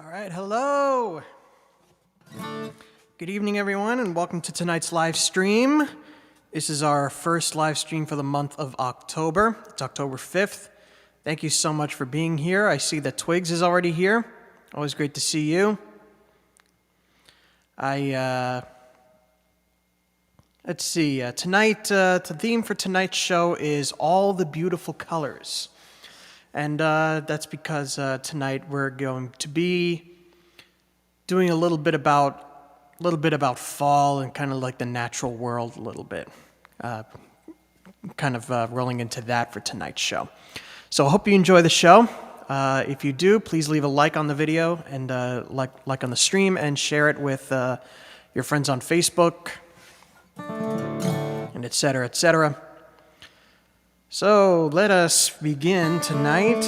All right, hello. Good evening, everyone, and welcome to tonight's live stream. This is our first live stream for the month of October. It's October 5th. Thank you so much for being here. I see that Twigs is already here. Always great to see you. Let's see, tonight, the theme for tonight's show is all the beautiful colors. And that's because tonight we're going to be doing a little bit about fall and kind of like the natural world a little bit. Rolling into that for tonight's show. So I hope you enjoy the show. If you do, please leave a like on the video and like on the stream and share it with your friends on Facebook and etc., etc. So let us begin tonight.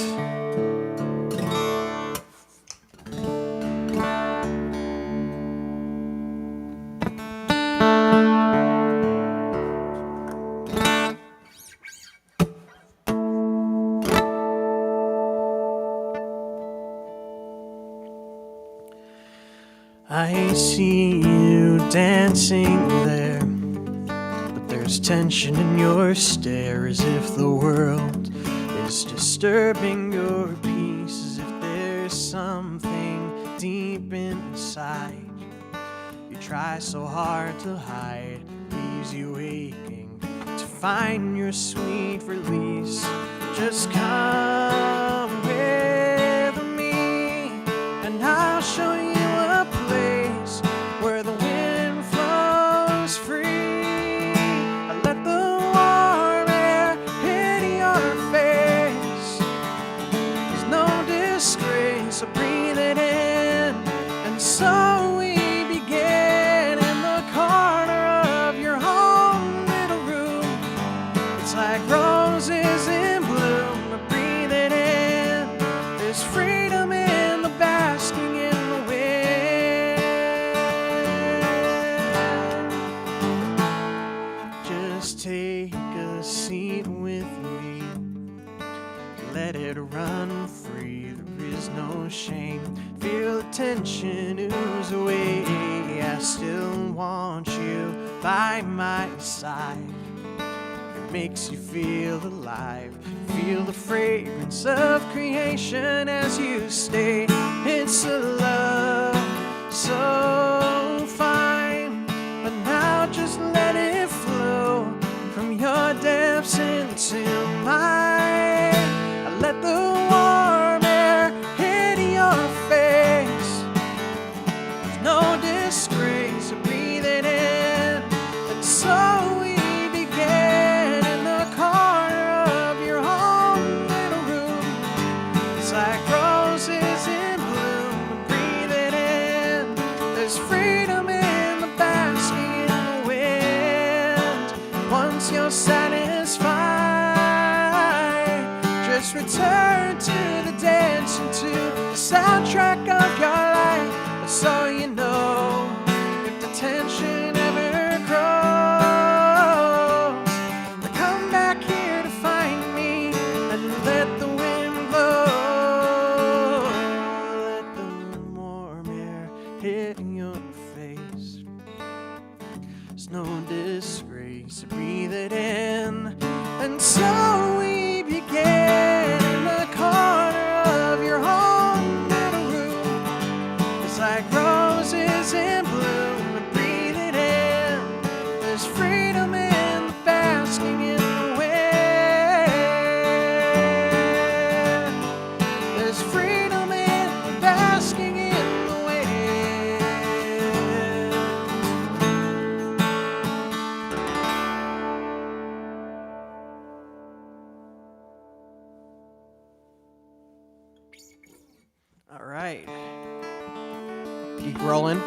I see you dancing there, but there's tension in your stare, as if the world is disturbing your peace, as if there's something deep inside you try so hard to hide, leaves you aching to find your sweet release. Just come with me and I'll show you a place where the wind flows free. I let the warm air hit your face. There's no disgrace, so breathe it in. And so we begin in the corner of your home little room. It's like roses in bloom, but breathe it in. There's freedom in the basking in the wind. Just take a seat with me, let it run free. There is no shame, feel the tension ooze away. I still want you by my side. It makes you feel alive, feel the fragrance of creation as you stay. It's a love so fine, but now just let it flow from your depths into mine. I let the warm air hit your face. There's no disgrace, so breathe it in. And so we begin in the corner of your home little room. It's like roses in bloom, breathe it in. There's freedom in the basking in the wind. Once you're satisfied, just return to the dance and to the soundtrack of your life. So you know, if the tension ever grows, come back here to find me and let the wind blow. Let the warm air hit your face. There's no disgrace, breathe it in. And so we begin in the corner of your home little room. It's like roses in bloom, and breathe it in. There's freedom in the basking in the wind. There's freedom in the basking in the wind. All right. Keep rolling.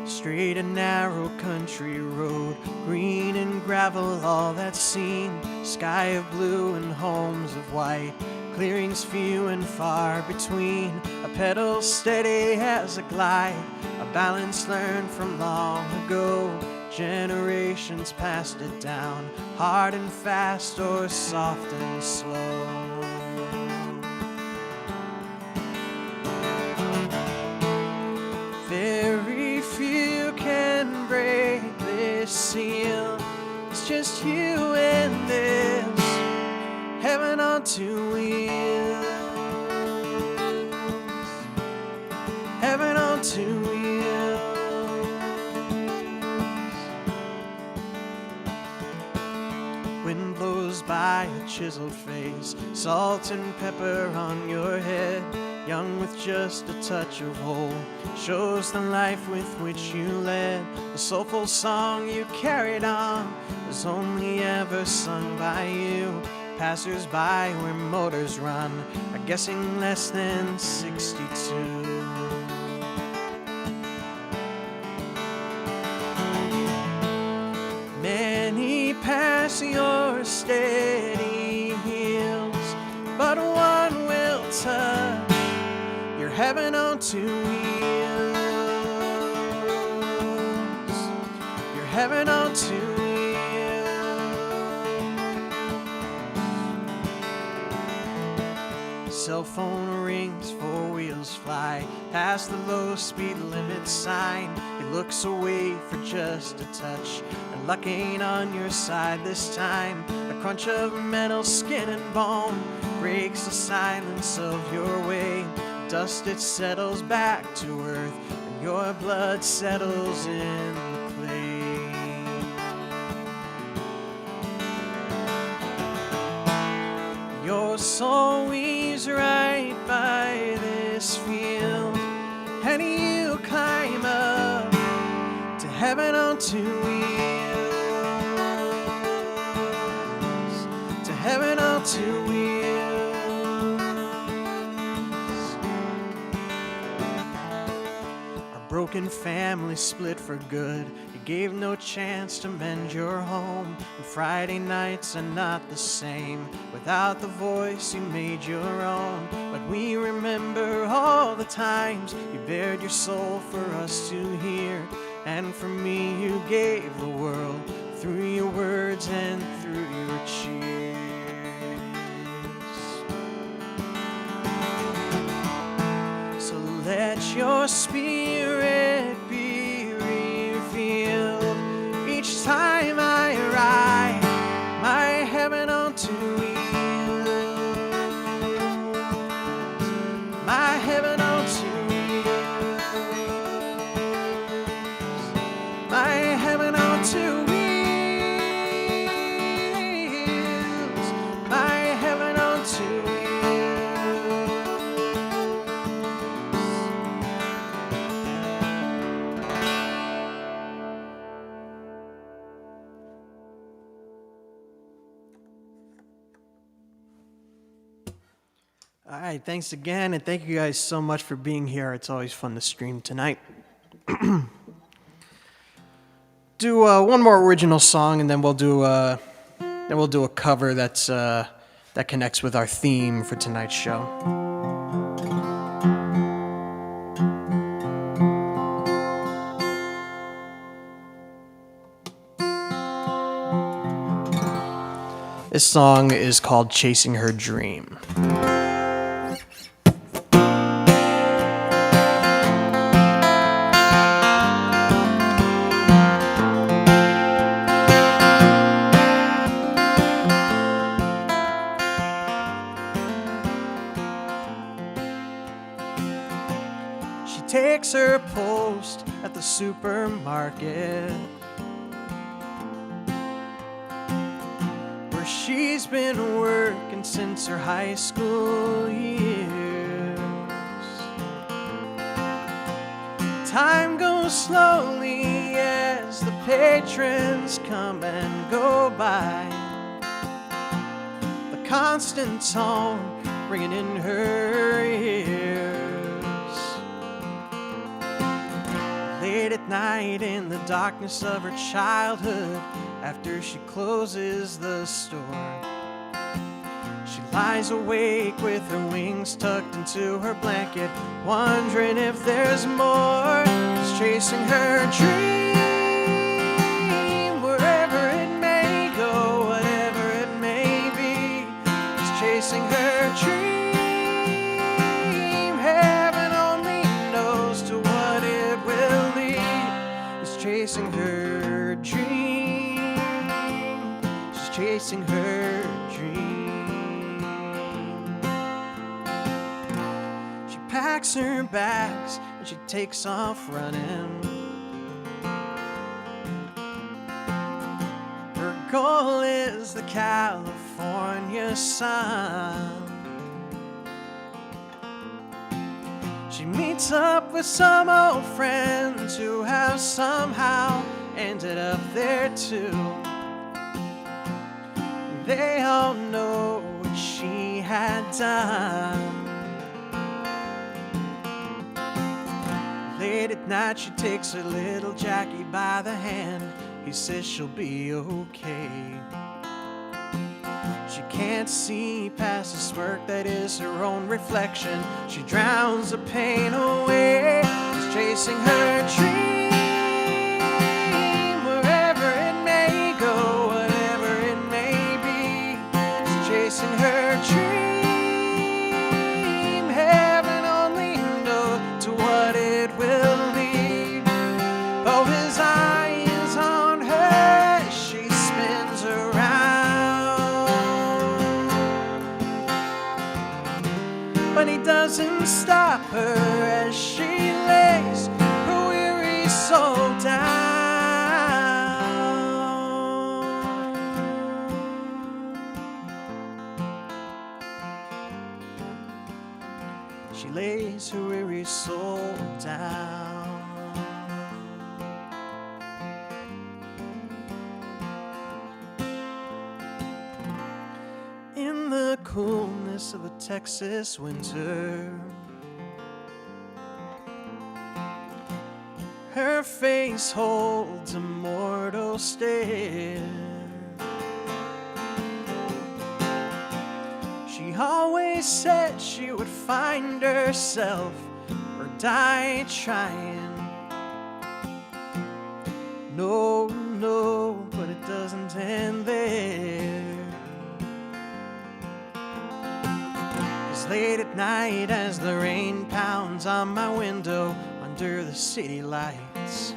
Straight and narrow country road, green and gravel, all that's seen. Sky of blue and homes of white, clearings few and far between. A pedal steady as a glide, a balance learned from long ago. Generations passed it down, hard and fast or soft and slow. Very few can break this seal. It's just you and this heaven on two wheels. Heaven on two wheels. Wind blows by a chiseled face, salt and pepper on your head. Young with just a touch of old, shows the life with which you led. The soulful song you carried on was only ever sung by you. Passers-by where motors run are guessing less than 62. Many pass your steady heels, but one will touch your heaven on two wheels. Your heaven on two wheels. Cell phone rings, four wheels fly past the low speed limit sign. He looks away for just a touch, and luck ain't on your side this time. The crunch of metal, skin and bone breaks the silence of your way. Dust, it settles back to earth, and your blood settles in the clay. Your soul weaves right by this field, and you climb up to heaven on two wheels. To heaven on two wheels. Broken family split for good. You gave no chance to mend your home. And Friday nights are not the same without the voice you made your own. But we remember all the times you bared your soul for us to hear. And for me you gave the world through your words and through your cheers. So let your spirit be revealed each time I ride my heaven on two wheels. My heaven on two wheels. My heaven on two wheels. My heaven on two wheels. All right, thanks again, and thank you guys so much for being here. It's always fun to stream tonight. Do one more original song, and then we'll do a cover that's that connects with our theme for tonight's show. This song is called "Chasing Her Dream." Takes her post at the supermarket, where she's been working since her high school years. Time goes slowly as the patrons come and go by, the constant tone ringing in her ears. Late at night in the darkness of her childhood, after she closes the store, she lies awake with her wings tucked into her blanket, wondering if there's more. She's chasing her dream. chasing her dream. She's chasing her dream. She packs her bags and she takes off running. Her goal is the California sun. She meets up with some old friends who have somehow ended up there too. They all know what she had done. Late at night she takes her little Jackie by the hand. He says she'll be okay. She can't see past the smirk that is her own reflection. She drowns the pain away. She's chasing her dream, wherever it may go, whatever it may be. She's chasing her dream. Heaven only knows to what it will lead. Oh, his eye is on her. She spins around, but he doesn't stop her as she lays her weary soul down. She lays her weary soul down. In the coolness of a Texas winter, her face holds a mortal stare. She always said she would find herself or die trying. No, no, but it doesn't end there. Late at night as the rain pounds on my window under the city lights,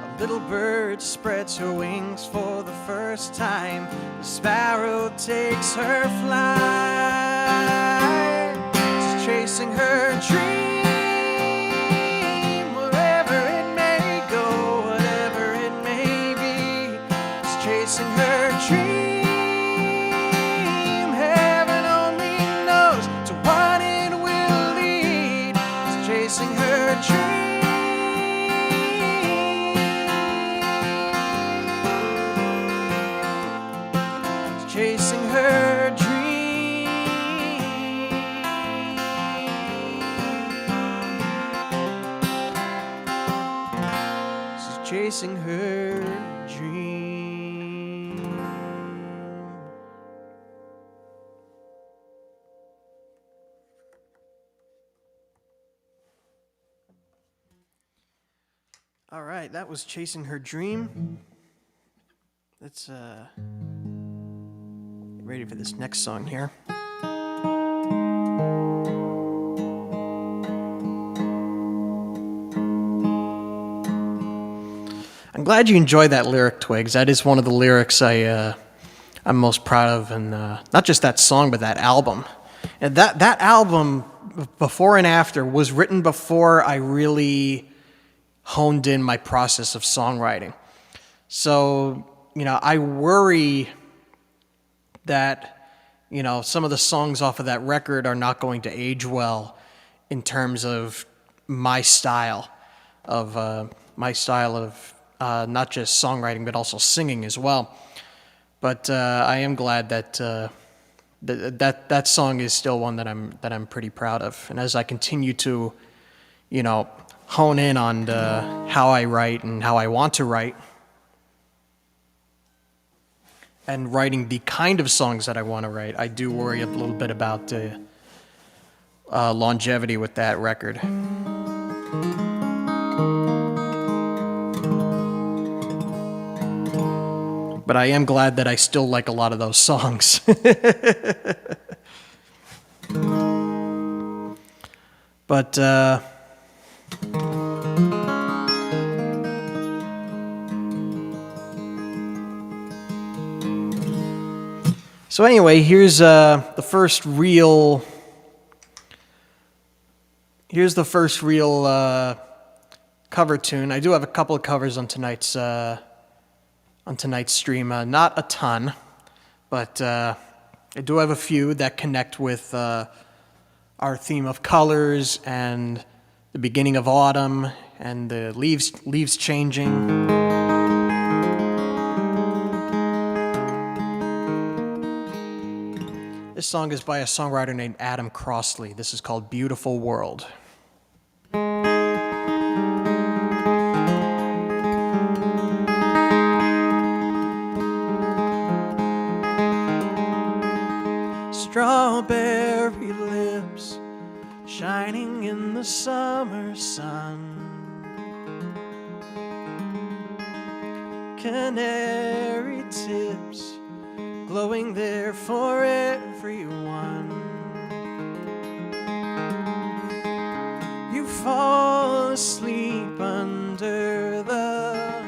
a little bird spreads her wings for the first time. The sparrow takes her flight. She's chasing her dream, wherever it may go, whatever it may be. She's chasing her dream. Chasing her dream. Chasing her dream. She's chasing her dream. All right, that was Chasing Her Dream. Let's get ready for this next song here. I'm glad you enjoyed that lyric, Twigs. That is one of the lyrics I'm most proud of, and not just that song, but that album. And that album, Before and After, was written before I really honed in my process of songwriting. So, I worry that, some of the songs off of that record are not going to age well in terms of my style of not just songwriting, but also singing as well. But I am glad that that song is still one that I'm pretty proud of. And as I continue to, hone in on how I write and how I want to write, and writing the kind of songs that I want to write, I do worry a little bit about longevity with that record. But I am glad that I still like a lot of those songs. But So anyway, here's the first real cover tune. I do have a couple of covers on tonight's stream. Not a ton, but I do have a few that connect with our theme of colors and the beginning of autumn and the leaves changing. This song is by a songwriter named Adam Crossley. This is called Beautiful World. Strawberry lips shining in the summer sun, canary tips glowing there for everyone. You fall asleep under the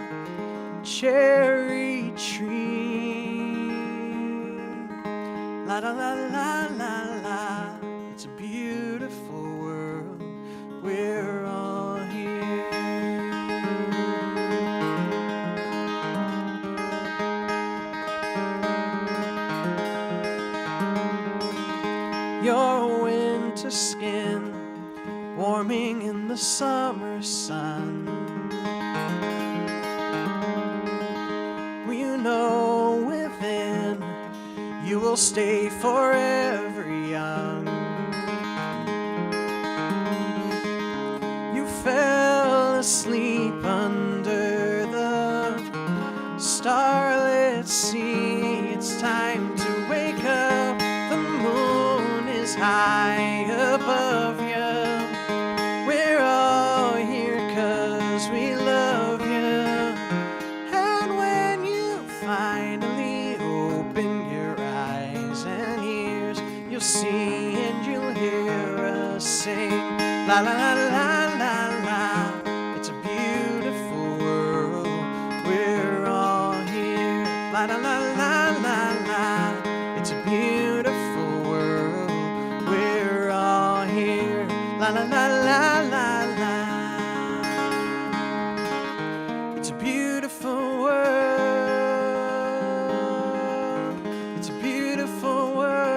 cherry tree. La la la la la la. It's a beautiful world. We're all here. Your winter skin warming in the summer sun. You know within you will stay forever young. You fell asleep under the starlit sea. It's time to wake up. The moon is high above you. We're all here 'cause we love you. And when you finally open your eyes and ears, you'll see and you'll hear us sing. La la la la la la. It's a beautiful world. We're all here. La la la la la la. It's a beautiful world. We're all here. La la la la la la. It's a beautiful world. It's a beautiful world.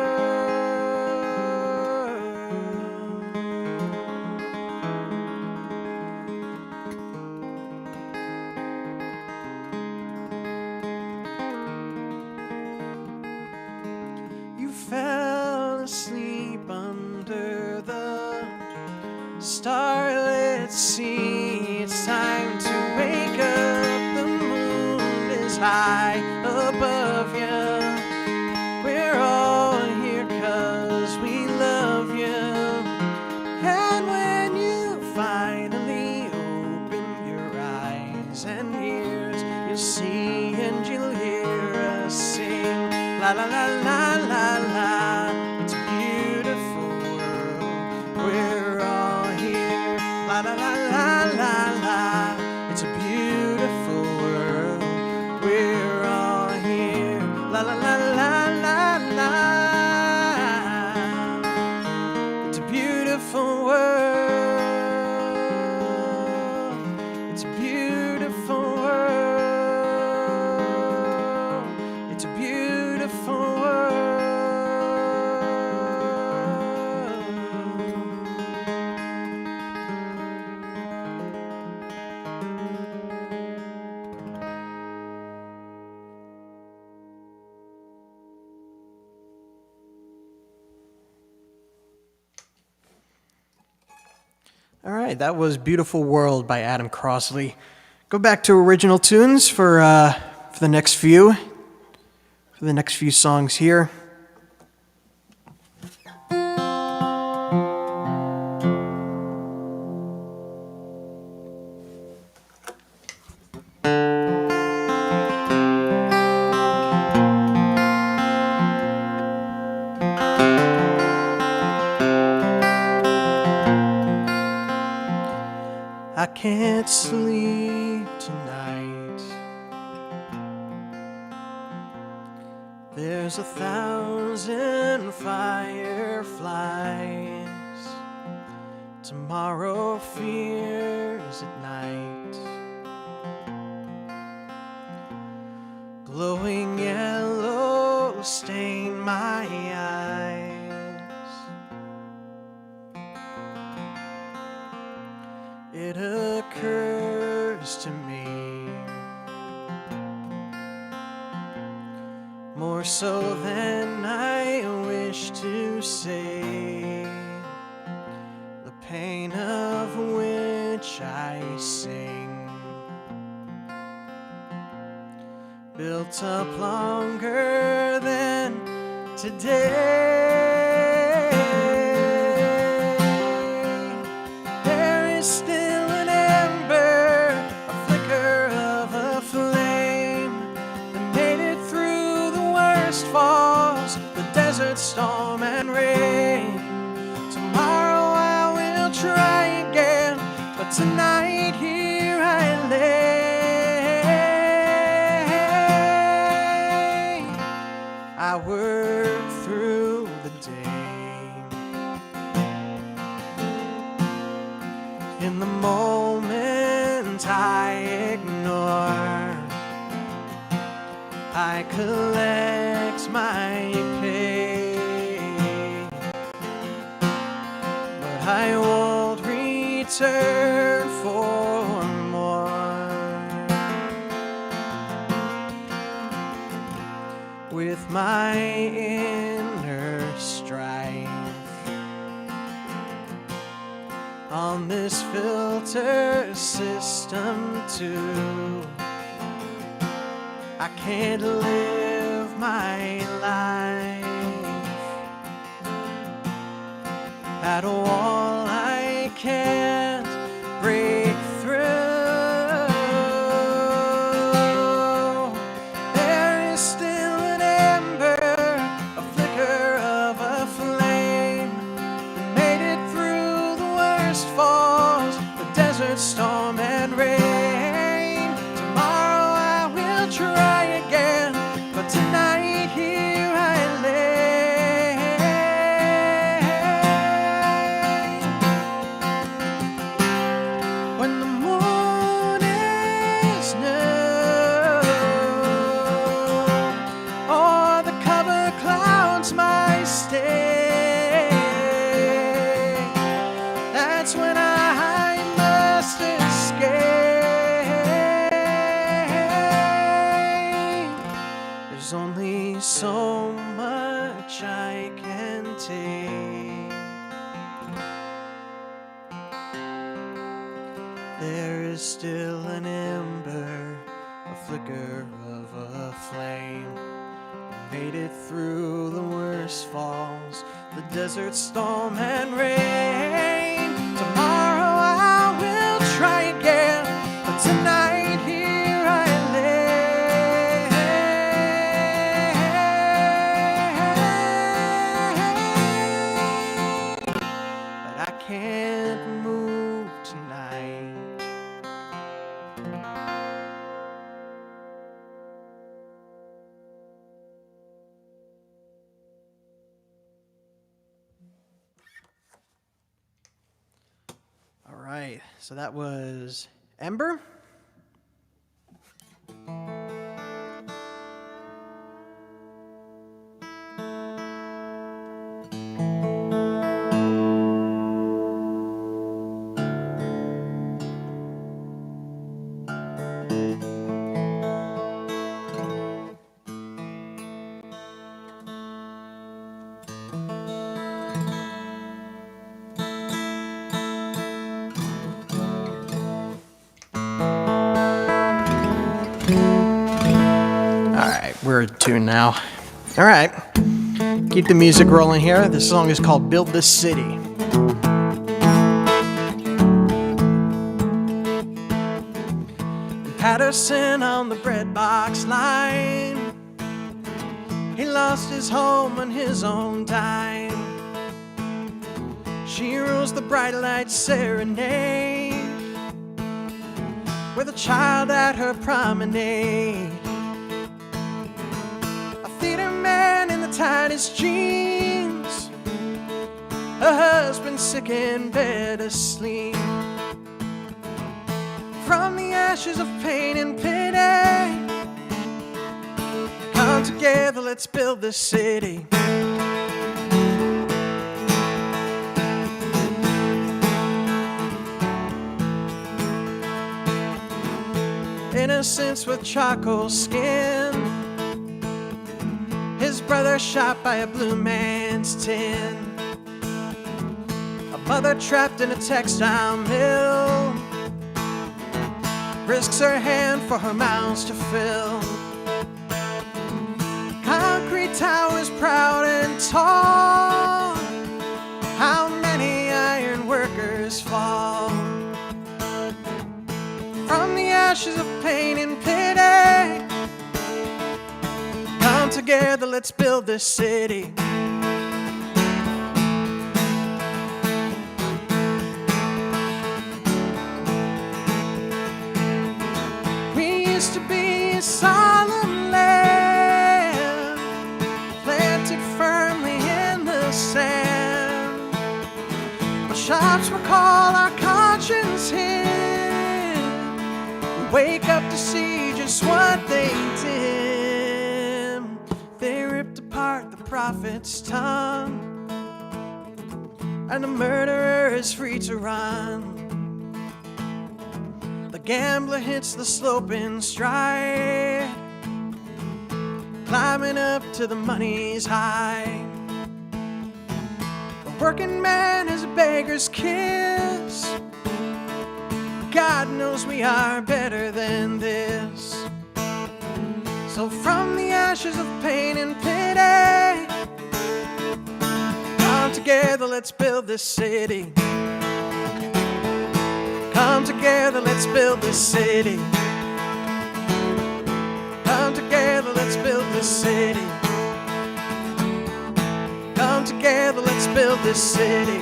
You fell asleep under the starlit sea. It's time to wake up. The moon is high above you. We're all here 'cause we love you. And when you finally open your eyes and ears, you'll see and you'll hear us sing. La la la la la la. It's a beautiful world. We're all here. La la la la la la. It's a beautiful world. We're all here. La la la la la la. It's a beautiful world. It's a beautiful world. It's a beautiful world. All right, that was Beautiful World by Adam Crossley. Go back to original tunes for the next few songs here. I can't sleep tonight. There There's 1,000 fireflies. Tomorrow fears at night. Glowing yellow stain my eyes. It occurs to me, more so than I wish to say, the pain of which I sing, built up longer than today. There is still an ember, a flicker of a flame that made it through the worst falls, the desert, storm, and rain. Tomorrow I will try again, but tonight here I lay. I work through the day. In the moment I ignore, I collect my pay, but I won't return for more. With my inner strife on this filter system too, I can't live my life at a wall I can't break through. There is still an ember, a flicker of a flame that made it through the worst falls, the desert, storm, and rain. Tomorrow I will try again, but tonight here I lay. When the moon is new, or the cover clouds my stay, that's when I must escape. There's only so much I can take. There is still an ember, a flicker of a flame, made it through the worst falls, the desert, storm, and rain. Tomorrow I will try again, but tonight here I lay. But I can't move tonight. All right, so that was Ember. We're at tune now. All right, keep the music rolling here. This song is called Build This City. Patterson on the bread box line, he lost his home on his own time. She rules the bright light serenade with a child at her promenade. A theater man tied his jeans, a husband sick in bed asleep. From the ashes of pain and pity, come together, let's build this city. Innocence with charcoal skin, his brother shot by a blue man's tin, a mother trapped in a textile mill, risks her hand for her mouths to fill. Concrete towers proud and tall, how many iron workers fall. From the ashes of pain and pity, come together, let's build this city. We used to be a solemn land, planted firmly in the sand. But shops recall our conscience here. Wake up to see just what they did. They ripped apart the prophet's tongue, and the murderer is free to run. The gambler hits the slope in stride, climbing up to the money's high. The working man is a beggar's kiss. God knows we are better than this. So from the ashes of pain and pity, come together, let's build this city. Come together, let's build this city. Come together, let's build this city. Come together, let's build this city.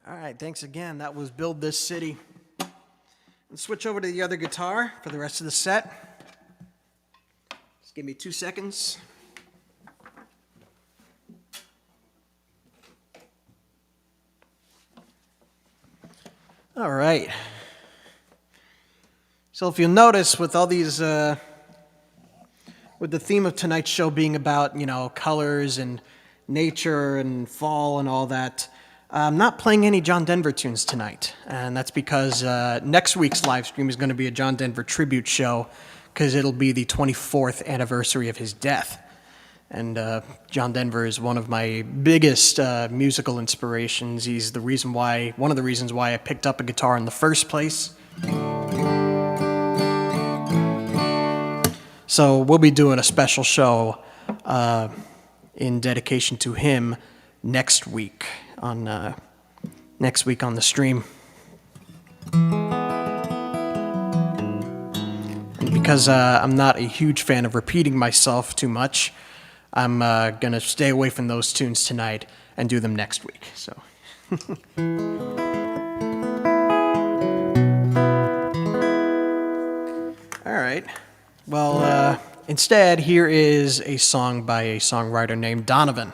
All right, thanks again. That was Build This City. Let's switch over to the other guitar for the rest of the set. Just give me 2 seconds. All right. So if you'll notice, with all these, with the theme of tonight's show being about, colors and nature and fall and all that, I'm not playing any John Denver tunes tonight, and that's because next week's live stream is going to be a John Denver tribute show, because it'll be the 24th anniversary of his death. And John Denver is one of my biggest musical inspirations. He's one of the reasons why I picked up a guitar in the first place. So we'll be doing a special show in dedication to him next week on the stream. And because I'm not a huge fan of repeating myself too much, I'm gonna stay away from those tunes tonight and do them next week. So. All right. Well, instead, here is a song by a songwriter named Donovan.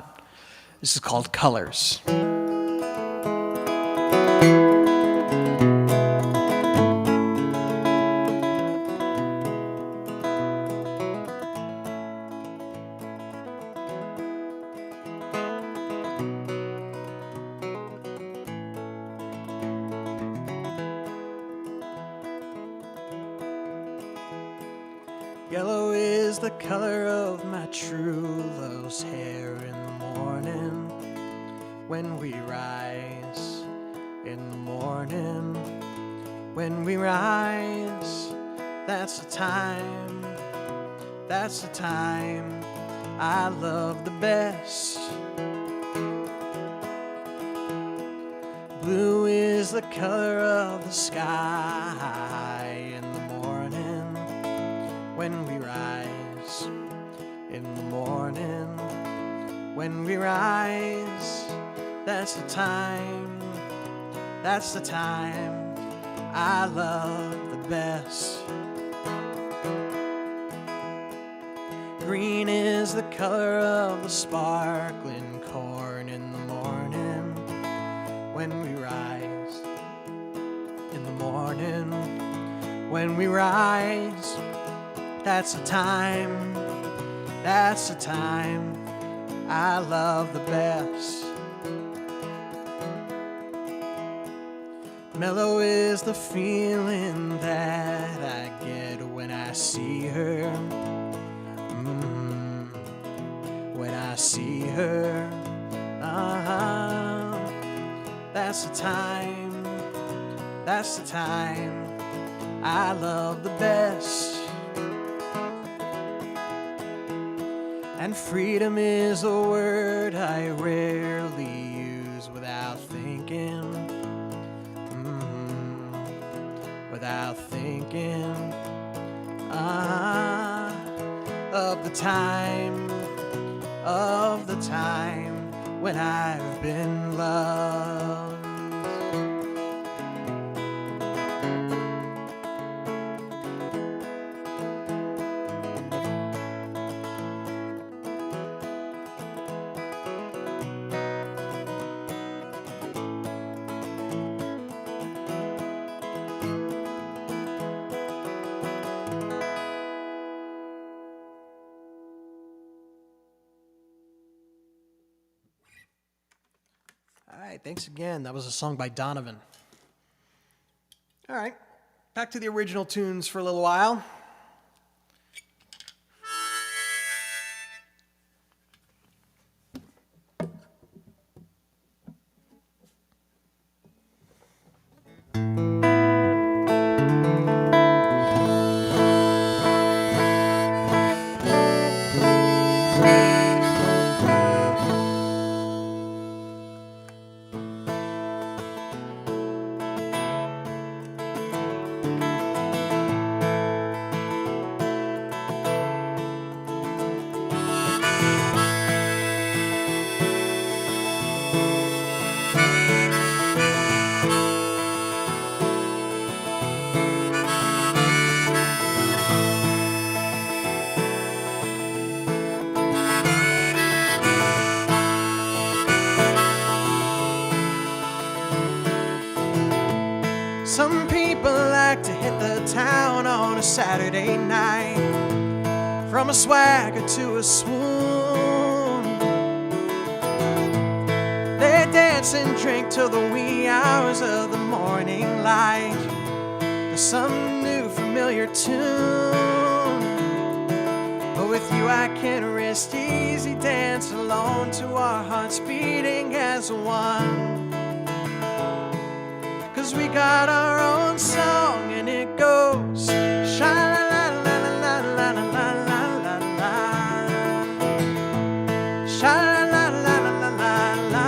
This is called Colors. Yellow is the color of my true love's hair in the morning when we rise. In the morning when we rise, that's the time I love the best. Blue is the color of the sky in the morning when we rise. In the morning when we rise, That's the time, that's the time I love the best. Green is the color of the sparkling corn in the morning when we rise. In the morning when we rise, that's the time, that's the time I love the best. Mellow is the feeling that I get when I see her. When I see her, that's the time, that's the time I love the best. And freedom is a word I rarely use without thinking, without thinking of the time when I've been loved. All right, thanks again. That was a song by Donovan. All right, back to the original tunes for a little while. Some people like to hit the town on a Saturday night, from a swagger to a swoon. They dance and drink till the wee hours of the morning light to some new familiar tune. But with you I can rest easy, dance alone to our hearts beating as one. 'Cause we got our own song and it goes sha-la-la-la-la-la-la-la-la-la, sha-la-la-la-la-la-la,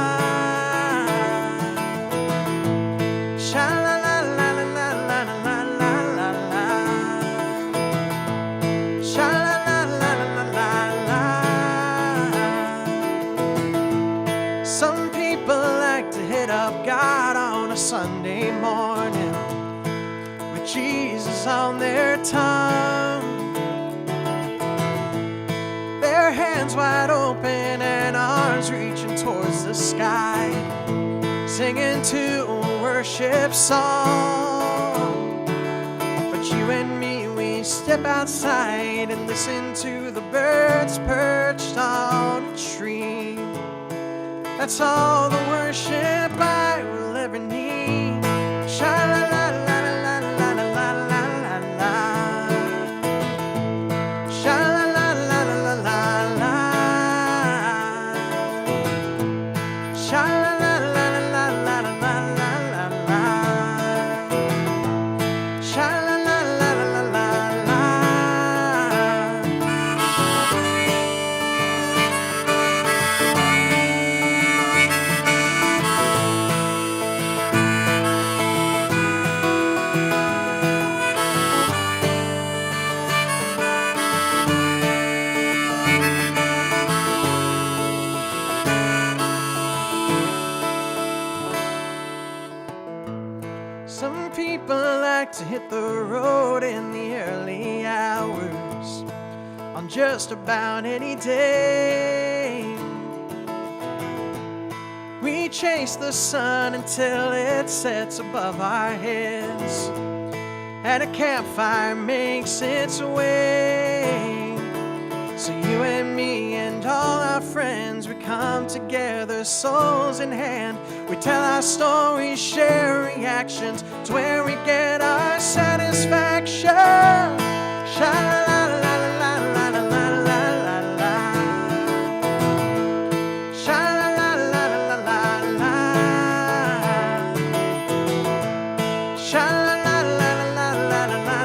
sha-la-la-la-la-la-la-la, sha-la-la-la-la-la-la. Some people like to hit up God on a Sunday morning with Jesus on their tongue, their hands wide open and arms reaching towards the sky, singing to a worship song. But you and me, we step outside and listen to the birds perched on a tree. That's all the worship I will ever need. Sha-la-la-la-la-la-la-la-la-la, sha-la-la-la-la-la-la, sha-la-la-la-la-la-la-la, sha-la-la-la-la-la-la. like to hit the road in the early hours on just about any day. We chase the sun until it sets above our heads, and a campfire makes its way. So you and me and all our friends, we come together, souls in hand. We tell our stories, share reactions. It's where we get our satisfaction. Sha-la-la-la-la-la-la-la-la-la. Sha-la-la-la-la-la-la-la. Sha-la-la-la-la-la-la-la-la.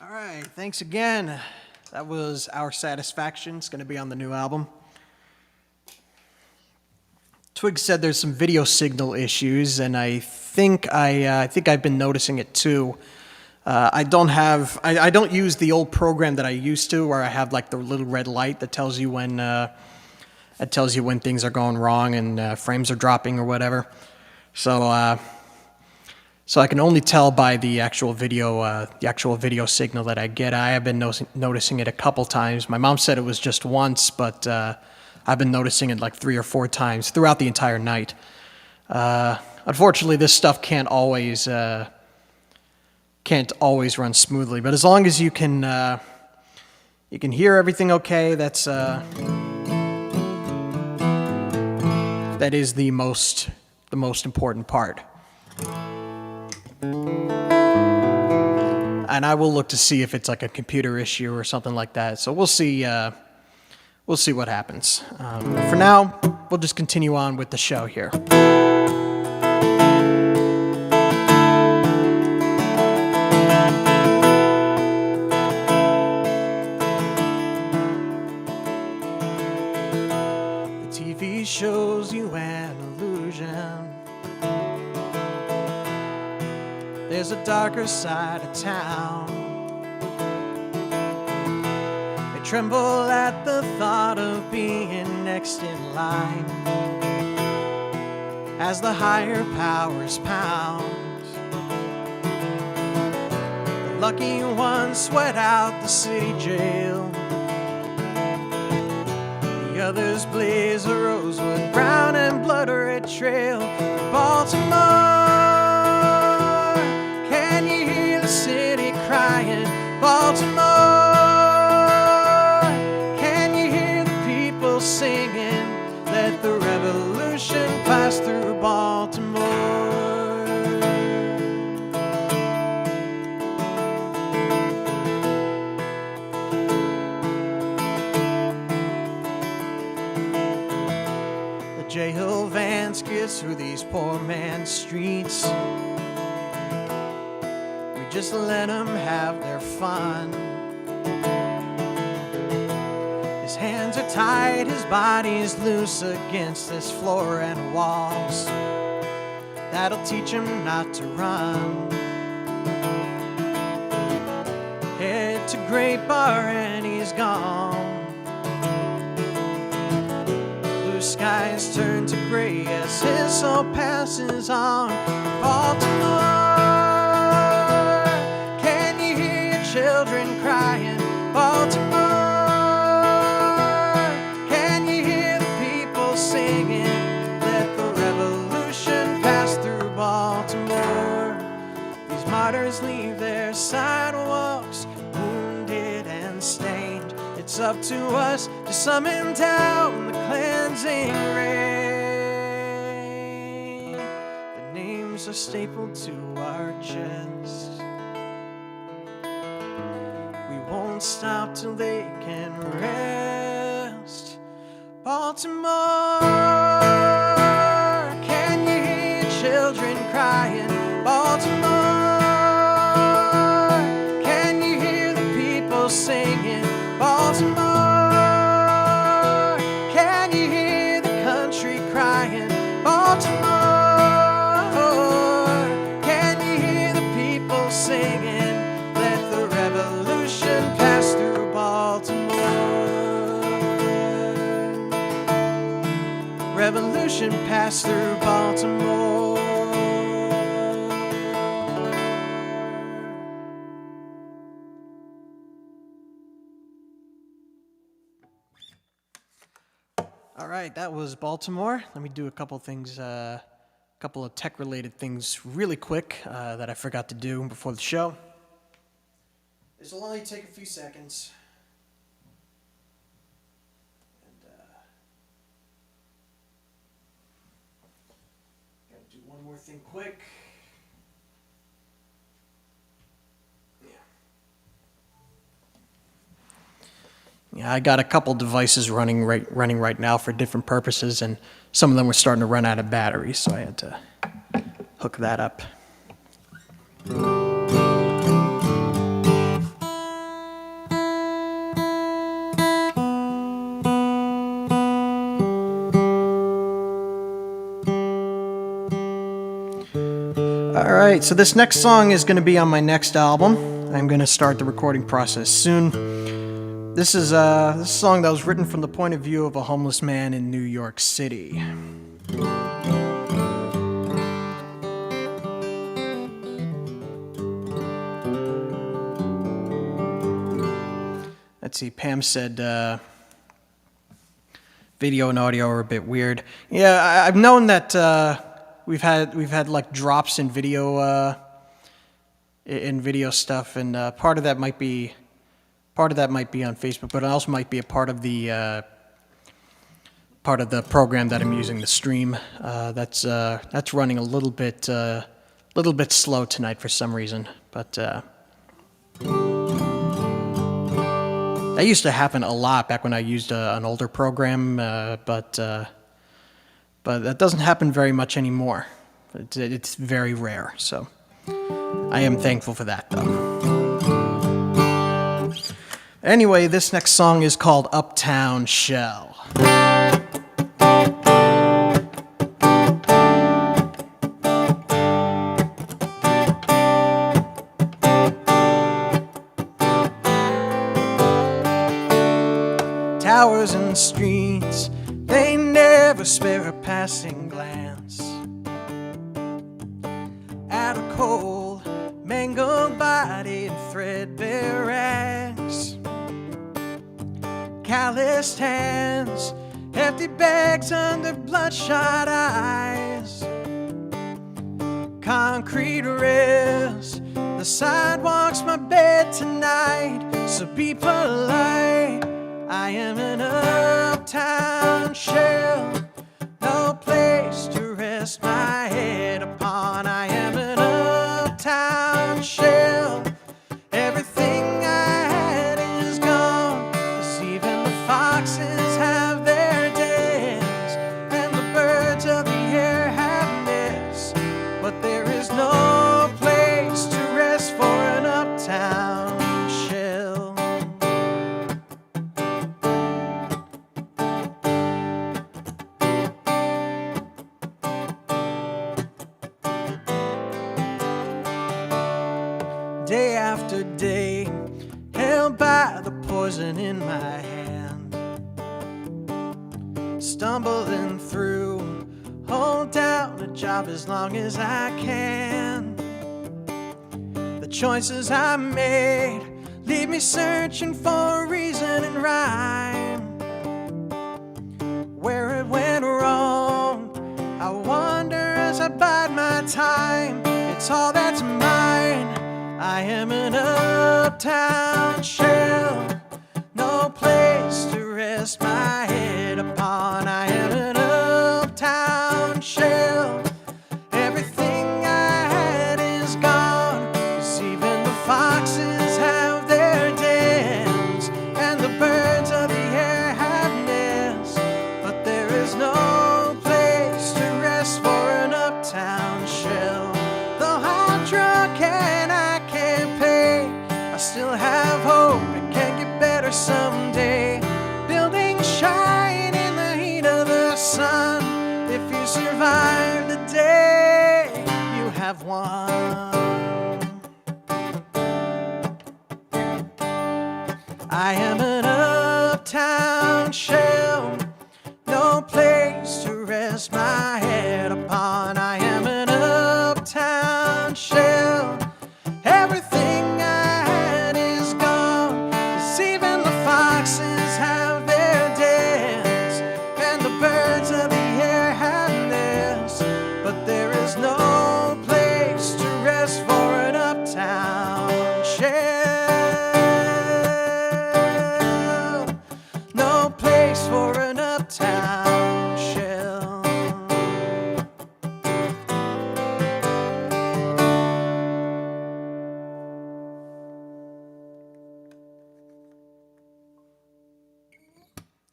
All right, thanks again. That was Our Satisfaction. It's going to be on the new album. Twig said there's some video signal issues, and I think I've been noticing it too. I don't use the old program that I used to, where I have like the little red light that tells you when things are going wrong and frames are dropping or whatever. So I can only tell by the actual video signal that I get. I have been noticing it a couple times. My mom said it was just once, but I've been noticing it like 3 or 4 times throughout the entire night. Unfortunately, this stuff can't always run smoothly. But as long as you can hear everything okay, that is the most important part. And I will look to see if it's like a computer issue or something like that. So we'll see what happens. For now, we'll just continue on with the show here. The TV shows you an illusion. There's a darker side of town. They tremble at the thought of being next in line as the higher powers pound. The lucky ones sweat out the city jail. The others blaze a rosewood, brown and blood red trail. Baltimore, city crying? Baltimore, can you hear the people singing? Let the revolution pass through Baltimore. The J-Hill van skids through these poor man's streets. Just let them have their fun. His hands are tied, his body's loose against this floor and walls. That'll teach him not to run. Head to Great Bar and he's gone. Blue skies turn to gray as his soul passes on. Baltimore, children crying? Baltimore, can you hear the people singing? Let the revolution pass through Baltimore. These martyrs leave It's up to us to summon down the cleansing rain. The names are stapled to our chest. We won't stop till they can rest. Baltimore, can you hear children crying? Baltimore, can you hear the people singing? Baltimore, can you hear the country crying? Baltimore, can you hear the people singing? Let the revolution pass through Baltimore. Revolution pass through Baltimore. All right, that was Baltimore. Let me do a couple things, couple of tech-related things really quick that I forgot to do before the show. This will only take a few seconds. And gotta do one more thing quick. Yeah, I got a couple devices running right now for different purposes, and some of them were starting to run out of batteries, so I had to hook that up. All right, so this next song is going to be on my next album. I'm going to start the recording process soon. This is a song that was written from the point of view of a homeless man in New York City. Let's see, Pam said video and audio are a bit weird. Yeah, I've known that we've had like drops in video stuff, and part of that might be on Facebook, but it also might be a part of the program that I'm using to stream. That's running a little bit slow tonight for some reason, but that used to happen a lot back when I used an older program, but that doesn't happen very much anymore. It's very rare, so I am thankful for that, though. Anyway, this next song is called Uptown Shell. Towers and streets, they never spare a passing glance at a cold, mangled body in threadbare rags. Calloused hands, empty bags under bloodshot eyes. Concrete rails, the sidewalk's my bed tonight. So be polite, I am an uptown shell. No place to rest my head upon. I am an uptown shell. Everything I had is gone. Foxes have their dens, and the birds of the air have nests, but there is no place to rest for an uptown shell. Day after day, held by the poison in my hand, stumbling through, hold down a job as long as I can. The choices I made leave me searching for reason and rhyme. Where it went wrong, I wonder as I bide my time. It's all that's mine. I am an uptown shell, no place uptown shell, no place to rest my head upon. I am an uptown shell. Everything I had is gone. 'Cause even the foxes have their dens, and the birds of the air have nests. But there is no place to rest for an uptown shell. No place for an uptown shell.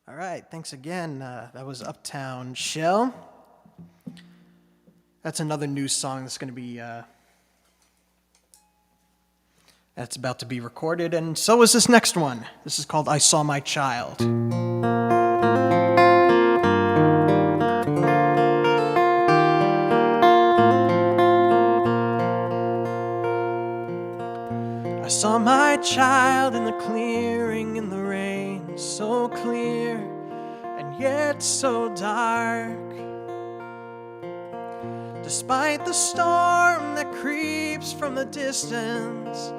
All right, thanks again. That was Uptown Shell. That's another new song that's going to be, that's about to be recorded, and so is this next one. This is called I Saw My Child. I saw my child in the clearing in the rain, so clear and yet so dark. Despite the storm that creeps from the distance,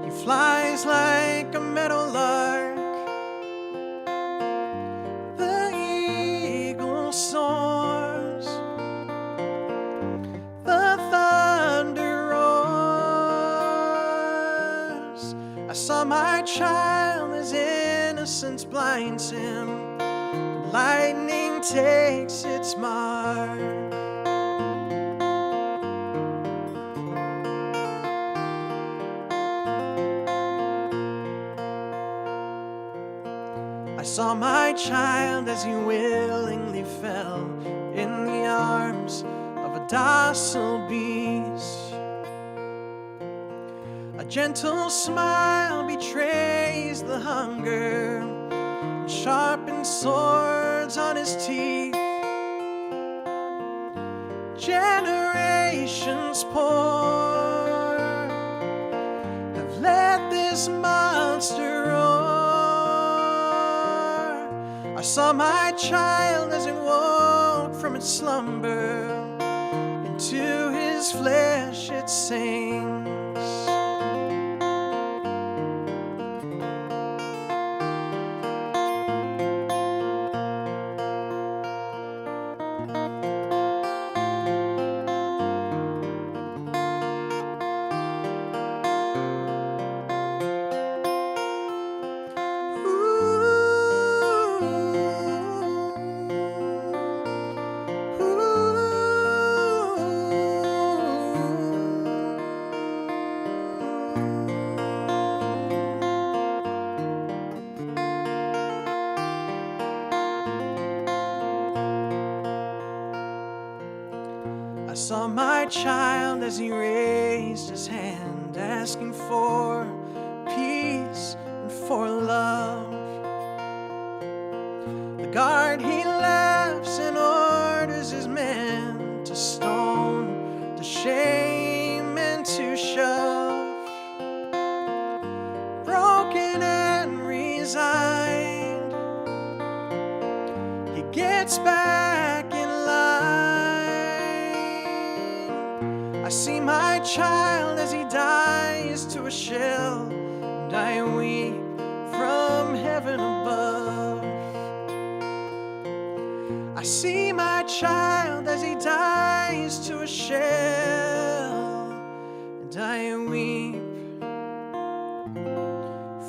he flies like a meadowlark. The eagle soars, the thunder roars. I saw my child as innocence blinds him, and lightning takes its mark. I saw my child as he willingly fell in the arms of a docile beast. A gentle smile betrays the hunger, and sharpened swords on his teeth. Generations poor have let this monster roar. I saw my child as it woke from its slumber, into his flesh it sinks. I saw my child as he raised his hand, asking for peace and for love. The guard he laughs and orders his men to stone, to shame and to shove. Broken and resigned, he gets back in line. I see my child as he dies to a shell, and I weep from heaven above. I see my child as he dies to a shell, and I weep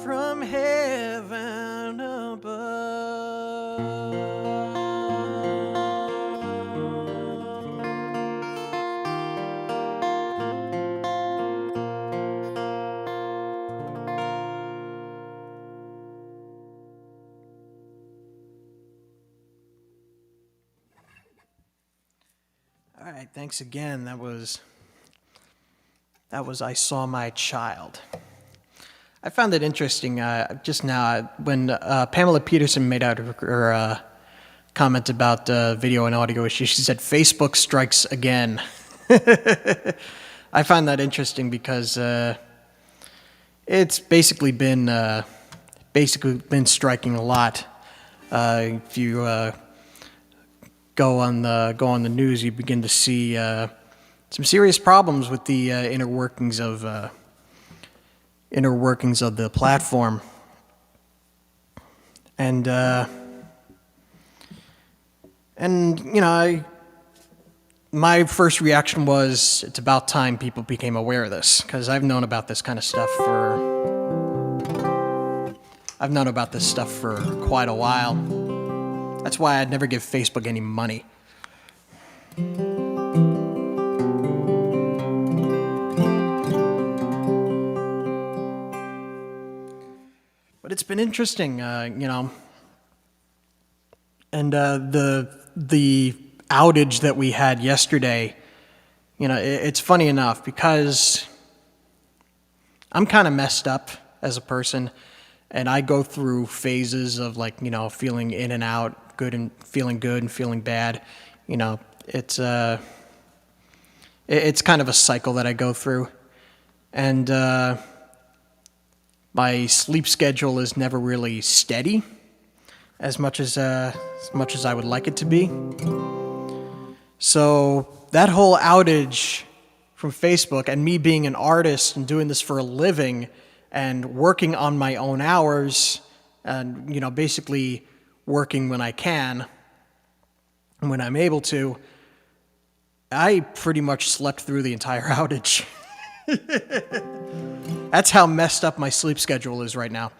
from heaven above. All right, thanks again. That was I Saw My Child. I found it interesting just now when Pamela Peterson made out her comment about video and audio issues. She said, "Facebook strikes again." I find that interesting because it's basically been striking a lot If you go on the news, you begin to see some serious problems with the inner workings of the platform, and my first reaction was it's about time people became aware of this, because I've known about this kind of stuff for quite a while. That's why I'd never give Facebook any money. But it's been interesting, and the outage that we had yesterday, it's funny enough because I'm kind of messed up as a person, and I go through phases of feeling in and out, good and feeling bad. It's kind of a cycle that I go through, and my sleep schedule is never really steady as much as I would like it to be. So that whole outage from Facebook, and me being an artist and doing this for a living and working on my own hours and basically working when I can and when I'm able to, I pretty much slept through the entire outage. That's how messed up my sleep schedule is right now.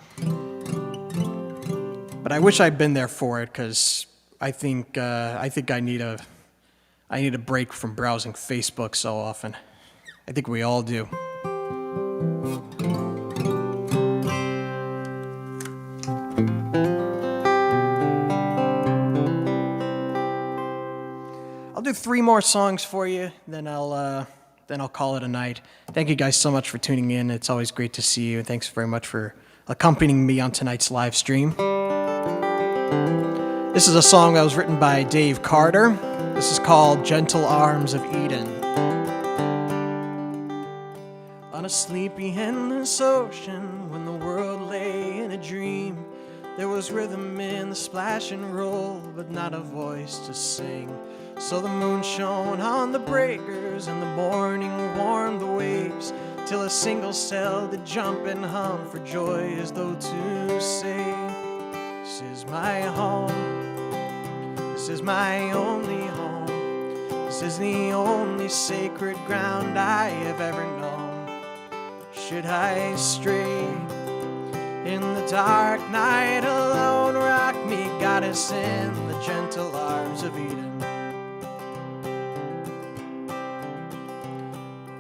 But I wish I'd been there for it, because I think I need a break from browsing Facebook so often. I think we all do. I'll do 3 more songs for you, then I'll call it a night. Thank you guys so much for tuning in. It's always great to see you. Thanks very much for accompanying me on tonight's live stream. This is a song that was written by Dave Carter. This is called Gentle Arms of Eden. On a sleepy, endless ocean, when the world lay in a dream, there was rhythm in the splash and roll, but not a voice to sing. So the moon shone on the breakers, and the morning warmed the waves, till a single cell did jump and hum for joy, as though to say, this is my home, this is my only home, this is the only sacred ground I have ever known. Should I stray in the dark night alone, rock me, goddess, in the gentle arms of Eden.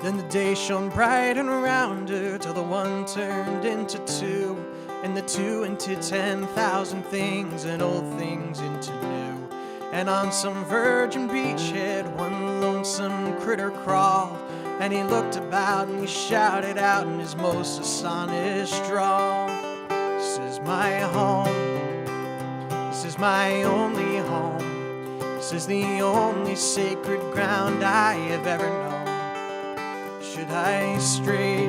Then the day shone bright and around her, till the one turned into 2, and the 2 into 10,000 things, and old things into new. And on some virgin beachhead, one lonesome critter crawled, and he looked about and he shouted out in his most astonished drawl, this is my home, this is my only home, this is the only sacred ground I have ever known. Should I stray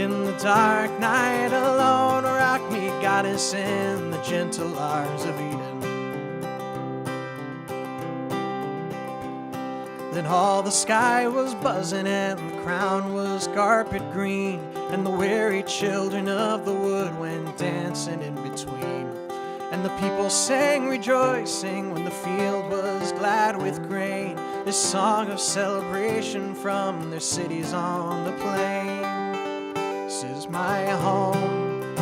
in the dark night alone, rock me, goddess, in the gentle arms of Eden. Then all the sky was buzzing, and the crown was carpet green, and the weary children of the wood went dancing in between. And the people sang rejoicing when the field was glad with grain, this song of celebration from their cities on the plain. This is my home,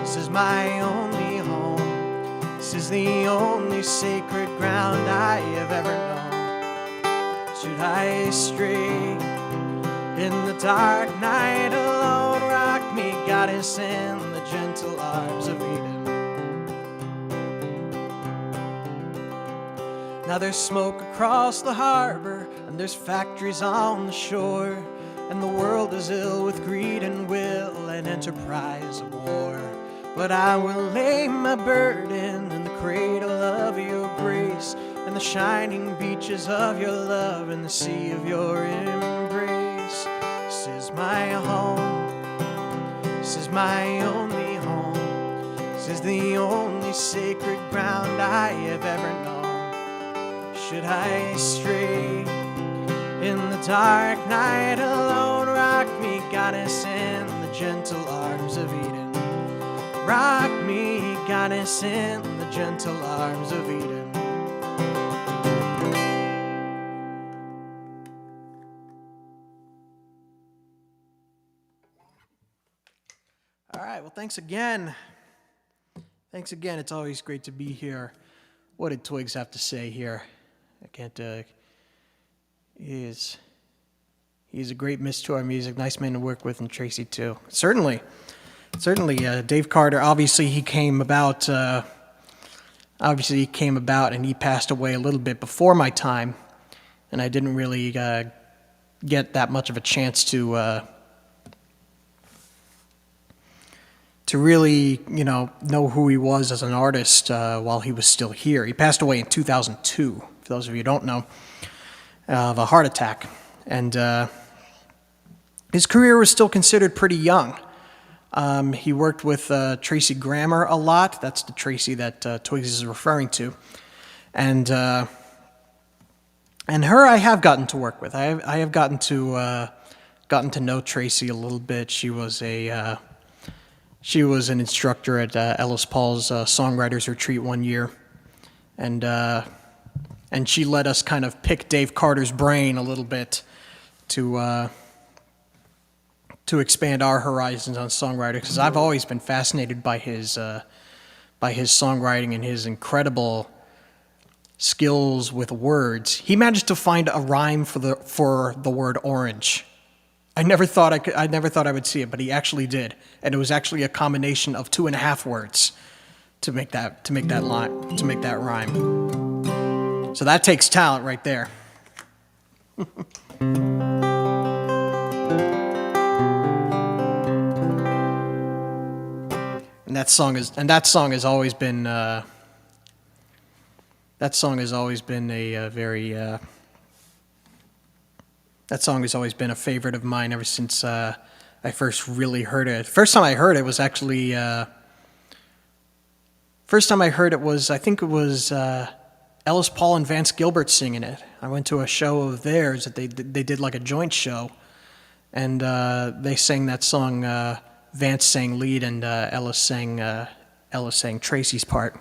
this is my only home, this is the only sacred ground I have ever known. Should I stray in the dark night alone, rock me, goddess, in the gentle arms of Eden. Now there's smoke across the harbor, and there's factories on the shore, and the world is ill with greed and will and enterprise of war. But I will lay my burden in the cradle of your grace, and the shining beaches of your love, and the sea of your embrace. This is my home, this is my only home, this is the only sacred ground I have ever known. Should I stray in the dark night alone, rock me, goddess, in the gentle arms of Eden. Rock me, goddess, in the gentle arms of Eden. All right, well, thanks again. Thanks again. It's always great to be here. What did Twigs have to say here? I can't, he's a great miss to our music. Nice man to work with, and Tracy too. Certainly, Dave Carter, obviously he came about, and he passed away a little bit before my time, and I didn't really get that much of a chance to really, know who he was as an artist while he was still here. He passed away in 2002, for those of you who don't know, of a heart attack. And his career was still considered pretty young. He worked with Tracy Grammer a lot. That's the Tracy that Twigs is referring to. And her I have gotten to work with. I have gotten to know Tracy a little bit. She was an instructor at Ellis Paul's Songwriters Retreat one year, and she let us kind of pick Dave Carter's brain a little bit to expand our horizons on songwriting, because I've always been fascinated by his songwriting and his incredible skills with words. He managed to find a rhyme for the word orange. I never thought I would see it, but he actually did, and it was actually a combination of 2.5 words to make that rhyme. So that takes talent right there. And that song has always been a very. That song has always been a favorite of mine ever since I first really heard it. First time I heard it was actually. I think it was Ellis Paul and Vance Gilbert singing it. I went to a show of theirs that they did like a joint show, and they sang that song. Vance sang lead, and Ellis sang Tracy's part.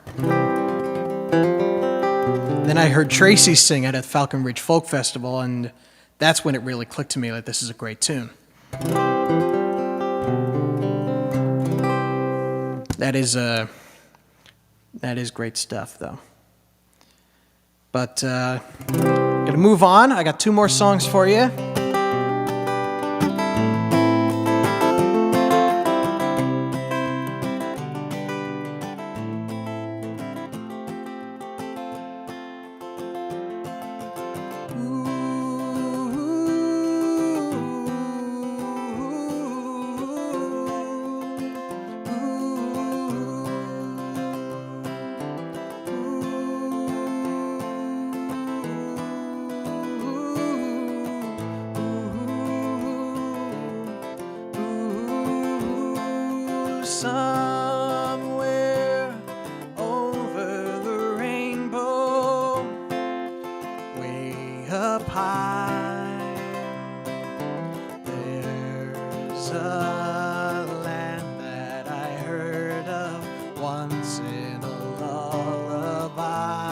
Then I heard Tracy sing it at Falcon Ridge Folk Festival, and that's when it really clicked to me, like, this is a great tune. That is great stuff, though. But gonna move on. I got 2 more songs for you. Somewhere over the rainbow, way up high, there's a land that I heard of once in a lullaby.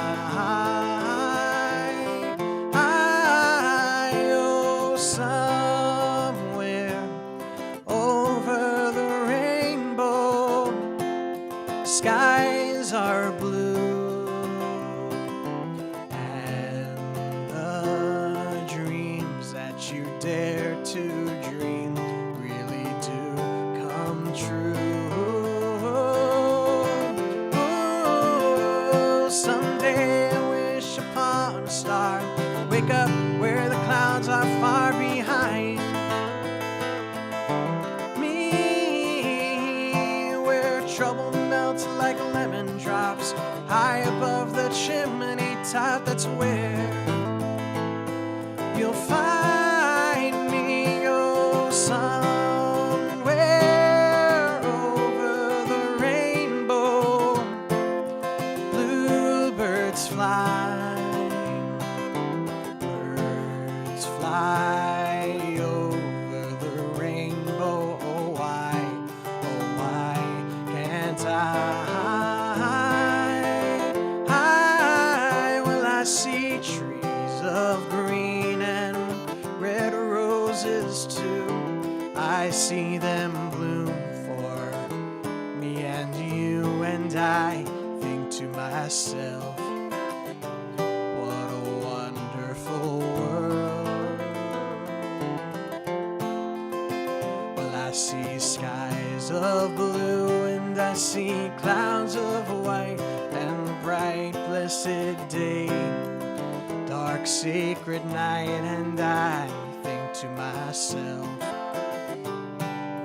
Oh, somewhere over the rainbow, skies are blue, and the dreams that you dare to dream really do come true. Someday I wish upon a star, wake up where the clouds are far behind me, where trouble melts like lemon drops high above the chimney top. That's where you'll find me. Oh, somewhere over the rainbow, birds fly, birds fly over the rainbow. Oh, why can't I see trees of green and red roses too. I see them bloom for me and you, and I think to myself, what a wonderful world. Well, I see skies of blue and I see clouds of white, and bright blessed day, dark sacred night, and I think to myself,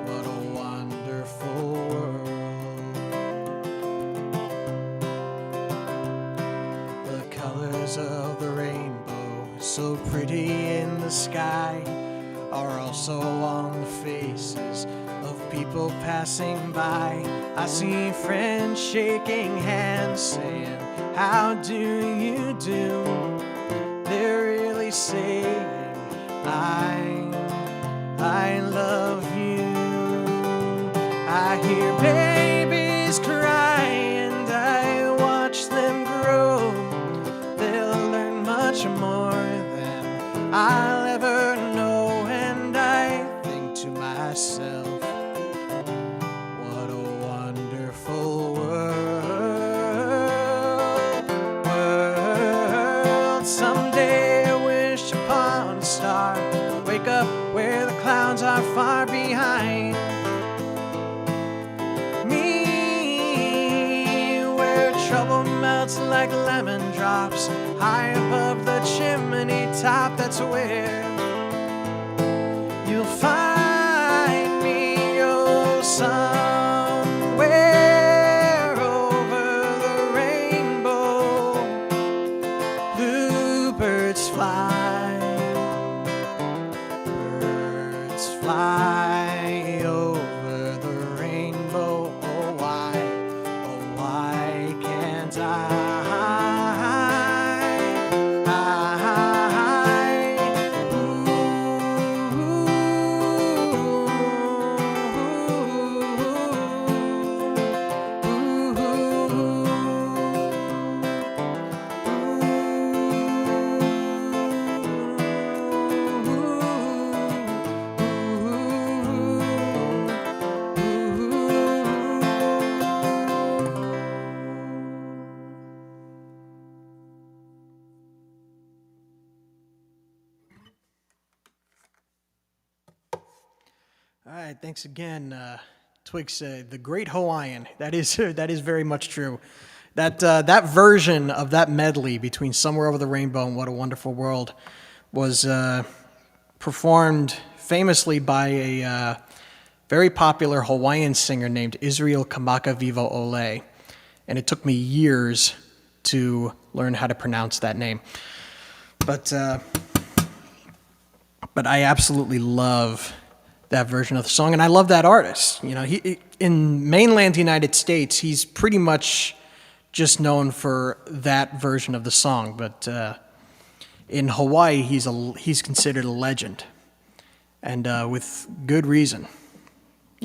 what a wonderful world. The colors of the rainbow, so pretty in the sky, are also on the faces of people passing by. I see friends shaking hands, saying, how do you do? They're really saying, I love you. I hear babies cry and I watch them grow. They'll learn much more than I'll ever know, and I think to myself, what a wonderful world. Someday I wish upon a star, wake up where the clouds are far behind me, where trouble melts like lemon drops high above the chimney top. That's where you'll find me, oh, somewhere over the rainbow. Bluebirds fly, birds fly over the rainbow. Oh, why can't I? All right, thanks again, Twigs. The Great Hawaiian. That is very much true. That version of that medley between Somewhere Over the Rainbow and What a Wonderful World was performed famously by a very popular Hawaiian singer named Israel Kamakawiwo Ole, and it took me years to learn how to pronounce that name. But I absolutely love that version of the song, and I love that artist. You know, he in mainland United States, he's pretty much just known for that version of the song, but in Hawaii, he's considered a legend, and with good reason.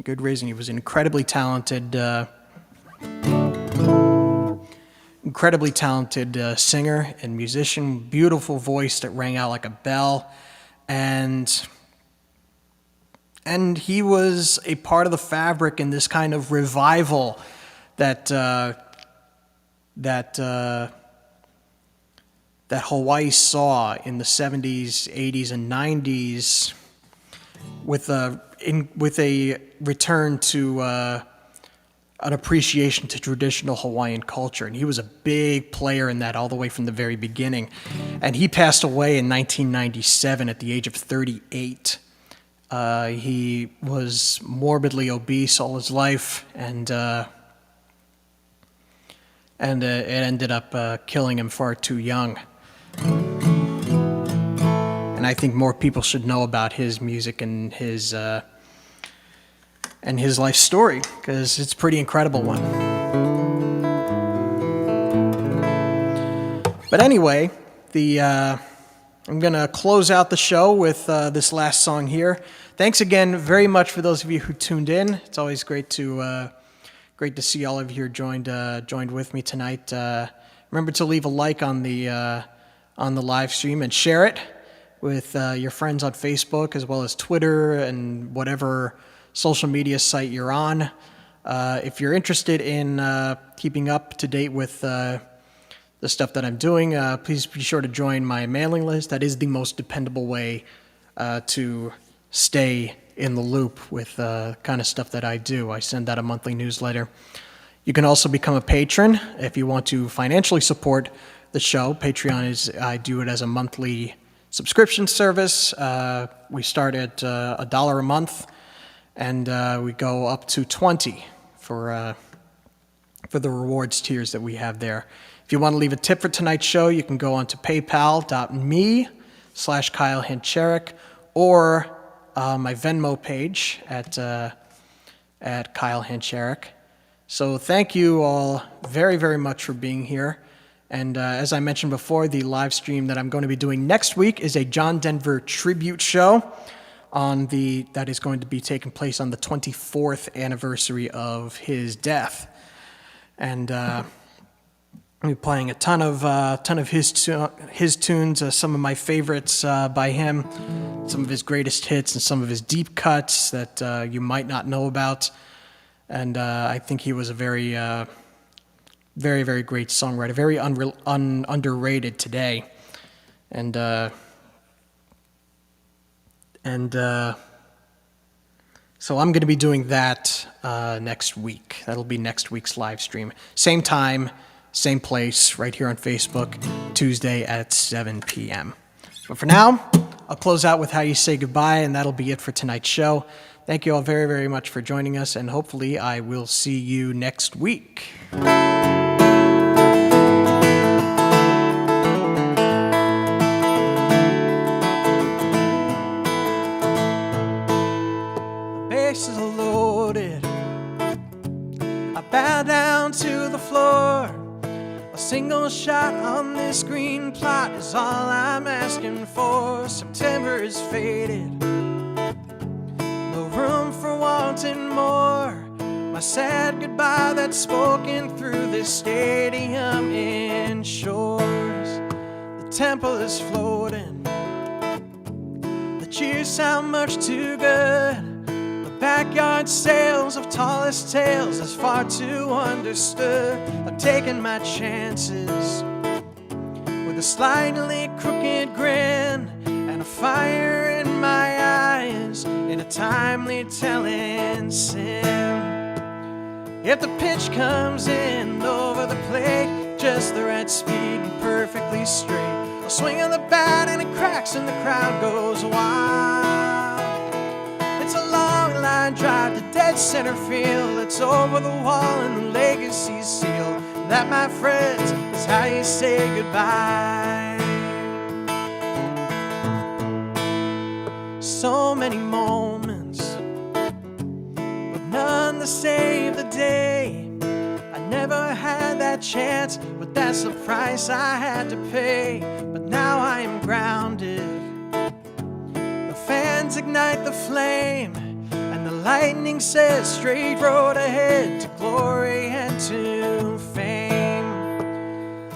Good reason. He was an incredibly talented singer and musician, beautiful voice that rang out like a bell, and he was a part of the fabric in this kind of revival that Hawaii saw in the 70s, 80s, and 90s, with a return to an appreciation to traditional Hawaiian culture. And he was a big player in that all the way from the very beginning. And he passed away in 1997 at the age of 38. He was morbidly obese all his life, and it ended up killing him far too young. And I think more people should know about his music and his life story, because it's a pretty incredible one. But anyway, I'm going to close out the show with this last song here. Thanks again very much for those of you who tuned in. It's always great to see all of you here joined with me tonight. Remember to leave a like on the live stream and share it with your friends on Facebook as well as Twitter and whatever social media site you're on. If you're interested in keeping up to date with the stuff that I'm doing, please be sure to join my mailing list. That is the most dependable way to stay in the loop with the kind of stuff that I do. I send out a monthly newsletter. You can also become a patron if you want to financially support the show. Patreon I do it as a monthly subscription service. We start at $1 a month, and we go up to $20 for the rewards tiers that we have there. If you want to leave a tip for tonight's show, you can go on to paypal.me/Kyle Hancherek or my Venmo page at Kyle Hancherek. So thank you all very, very much for being here. And as I mentioned before, the live stream that I'm going to be doing next week is a John Denver tribute show that is going to be taking place on the 24th anniversary of his death. And I'll be playing a ton of his tunes, some of my favorites by him, some of his greatest hits, and some of his deep cuts that you might not know about. And I think he was a very, very, very great songwriter, very underrated today. And so I'm going to be doing that next week. That'll be next week's live stream. Same time, same place, right here on Facebook, Tuesday at 7 p.m. But for now, I'll close out with How You Say Goodbye, and that'll be it for tonight's show. Thank you all very, very much for joining us, and hopefully I will see you next week. Bases are loaded. I bow down to the floor. A single shot on this green plot is all I'm asking for. September is faded. No room for wanting more. My sad goodbye that's spoken through this stadium ensures. The temple is floating. The cheers sound much too good. Backyard sales of tallest tales is far too understood. I'm taking my chances with a slightly crooked grin and a fire in my eyes in a timely telling sim. If the pitch comes in over the plate, just the right speed and perfectly straight, I'll swing on the bat and it cracks and the crowd goes wild. It's a long line drive to dead center field. It's over the wall and the legacy's sealed. That, my friends, is how you say goodbye. So many moments, but none to save the day. I never had that chance, but that's the price I had to pay. But now I am grounded. Fans ignite the flame, and the lightning says straight road ahead to glory and to fame.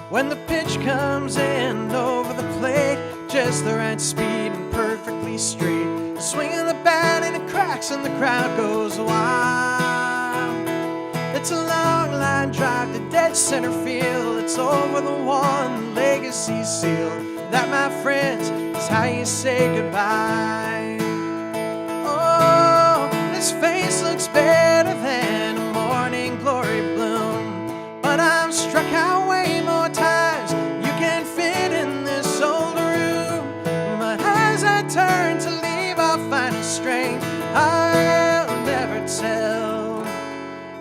When the pitch comes in over the plate, just the right speed and perfectly straight, the swing of the bat and it cracks and the crowd goes wild. It's a long line drive to dead center field. It's over the wall and the legacy's sealed. That, my friends, is how you say goodbye. Oh, this face looks better than a morning glory bloom, but I'm struck out way more times you can fit in this old room. But as I turn to leave, I'll find a strength I'll never tell.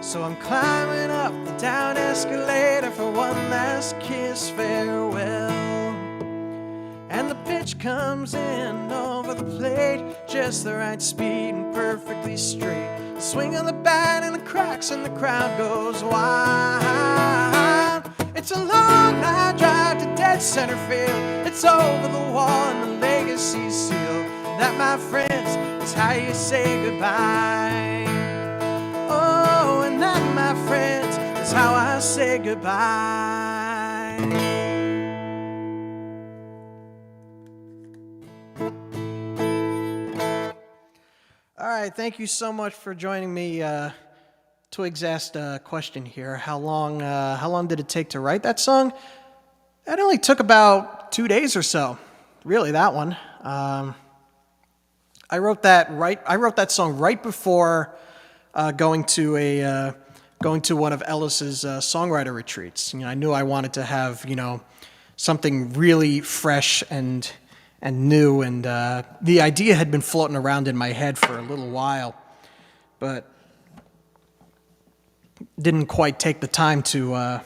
So I'm climbing up the down escalator for one last kiss farewell. And the pitch comes in over the plate, just the right speed and perfectly straight. The swing of the bat and the cracks and the crowd goes wild. It's a long night drive to dead dead center field. It's over the wall and the legacy seal. That, my friends, is how you say goodbye. Oh, and that, my friends, is how I say goodbye. All right, thank you so much for joining me. Twigs asked a question here. How long did it take to write that song? It only took about 2 days or so. Really, that one. I wrote that song right before going to one of Ellis's songwriter retreats. I knew I wanted to have something really fresh and new, and the idea had been floating around in my head for a little while, but didn't quite take the time to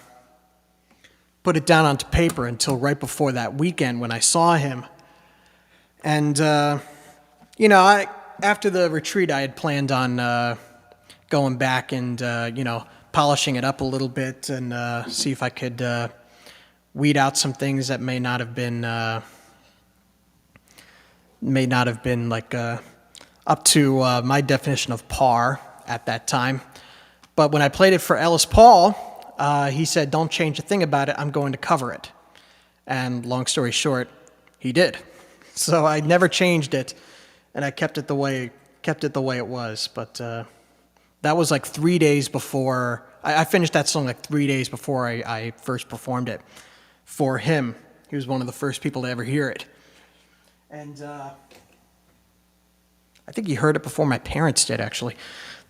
put it down onto paper until right before that weekend when I saw him. And after the retreat, I had planned on going back and polishing it up a little bit and see if I could weed out some things that may not have been like up to my definition of par at that time. But when I played it for Ellis Paul, he said, "Don't change a thing about it. I'm going to cover it." And long story short, he did. So I never changed it, and I kept it the way it was. But that was like 3 days before I finished that song. Like 3 days before I first performed it for him. He was one of the first people to ever hear it, and I think he heard it before my parents did, actually.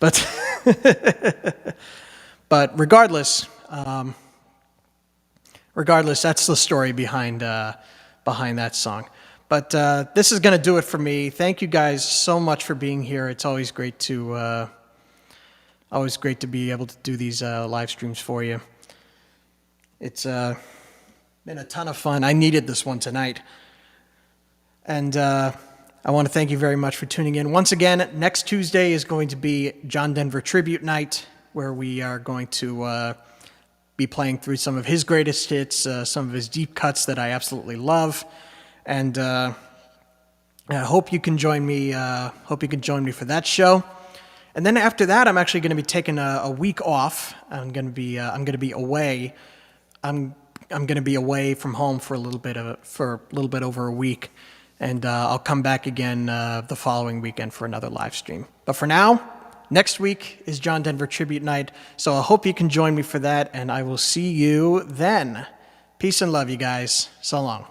But but regardless, that's the story behind that song. But this is going to do it for me. Thank you guys so much for being here. It's always great to be able to do these live streams for you. It's been a ton of fun. I needed this one tonight. And I want to thank you very much for tuning in. Once again, next Tuesday is going to be John Denver Tribute Night, where we are going to be playing through some of his greatest hits, some of his deep cuts that I absolutely love. And I hope you can join me. Hope you can join me for that show. And then after that, I'm actually going to be taking a week off. I'm going to be away. I'm going to be away from home for a little bit over a week, and I'll come back again the following weekend for another live stream. But for now, next week is John Denver Tribute Night, so I hope you can join me for that, and I will see you then. Peace and love, you guys. So long.